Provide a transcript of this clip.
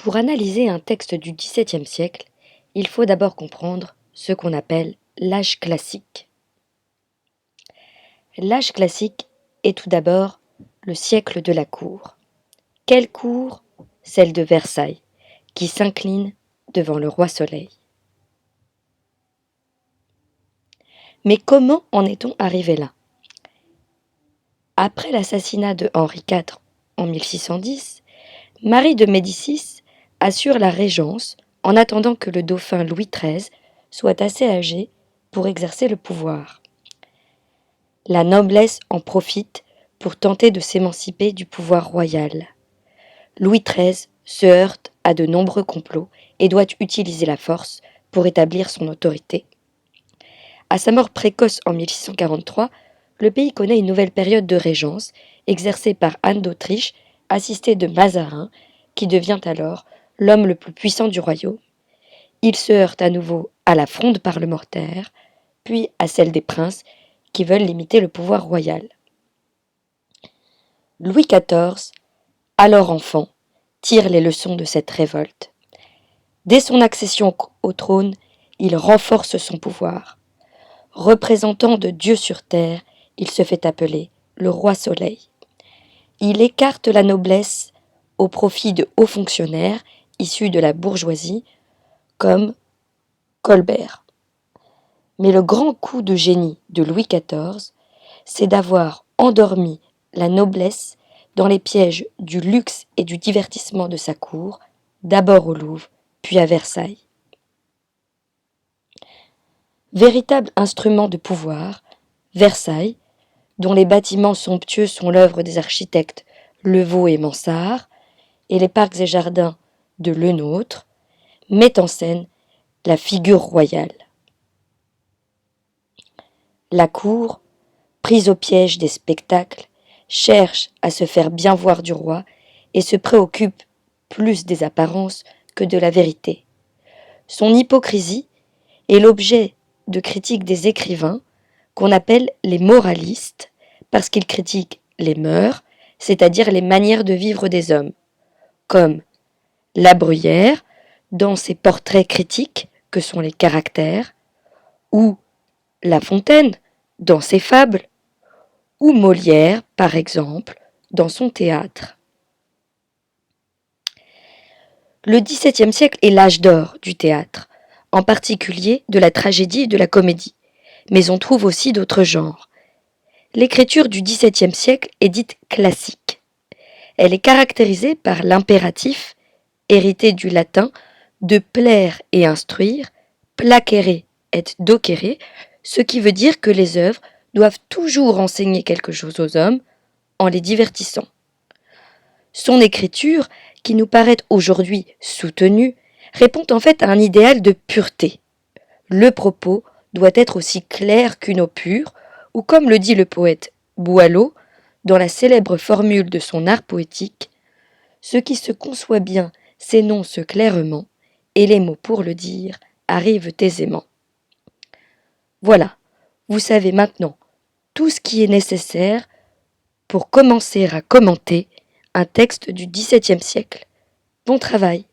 Pour analyser un texte du XVIIe siècle, il faut d'abord comprendre ce qu'on appelle l'âge classique. L'âge classique est tout d'abord le siècle de la cour. Quelle cour? Celle de Versailles, qui s'incline devant le roi Soleil. Mais comment en est-on arrivé là? Après l'assassinat de Henri IV en 1610, Marie de Médicis assure la régence en attendant que le dauphin Louis XIII soit assez âgé pour exercer le pouvoir. La noblesse en profite pour tenter de s'émanciper du pouvoir royal. Louis XIII se heurte à de nombreux complots et doit utiliser la force pour établir son autorité. À sa mort précoce en 1643, le pays connaît une nouvelle période de régence, exercée par Anne d'Autriche, assistée de Mazarin, qui devient alors l'homme le plus puissant du royaume. Il se heurte à nouveau à la fronde parlementaire, puis à celle des princes qui veulent limiter le pouvoir royal. Louis XIV, alors enfant, tire les leçons de cette révolte. Dès son accession au trône, il renforce son pouvoir. Représentant de Dieu sur terre, il se fait appeler le roi Soleil. Il écarte la noblesse au profit de hauts fonctionnaires issus de la bourgeoisie, comme Colbert. Mais le grand coup de génie de Louis XIV, c'est d'avoir endormi la noblesse dans les pièges du luxe et du divertissement de sa cour, d'abord au Louvre, puis à Versailles. Véritable instrument de pouvoir, Versailles, dont les bâtiments somptueux sont l'œuvre des architectes Levau et Mansart, et les parcs et jardins de Lenôtre, met en scène la figure royale. La cour, prise au piège des spectacles, cherche à se faire bien voir du roi et se préoccupe plus des apparences que de la vérité. Son hypocrisie est l'objet de critiques des écrivains qu'on appelle les moralistes parce qu'ils critiquent les mœurs, c'est-à-dire les manières de vivre des hommes, comme La Bruyère dans ses portraits critiques que sont les caractères, ou La Fontaine dans ses fables, ou Molière, par exemple, dans son théâtre. Le XVIIe siècle est l'âge d'or du théâtre, en particulier de la tragédie et de la comédie, mais on trouve aussi d'autres genres. L'écriture du XVIIe siècle est dite classique. Elle est caractérisée par l'impératif, hérité du latin, de plaire et instruire, placere et docere, ce qui veut dire que les œuvres doivent toujours enseigner quelque chose aux hommes en les divertissant. Son écriture, qui nous paraît aujourd'hui soutenue, répond en fait à un idéal de pureté. Le propos doit être aussi clair qu'une eau pure, ou comme le dit le poète Boileau, dans la célèbre formule de son art poétique, « Ce qui se conçoit bien s'énonce clairement, et les mots pour le dire arrivent aisément. » Voilà, vous savez maintenant tout ce qui est nécessaire pour commencer à commenter un texte du XVIIe siècle. Bon travail!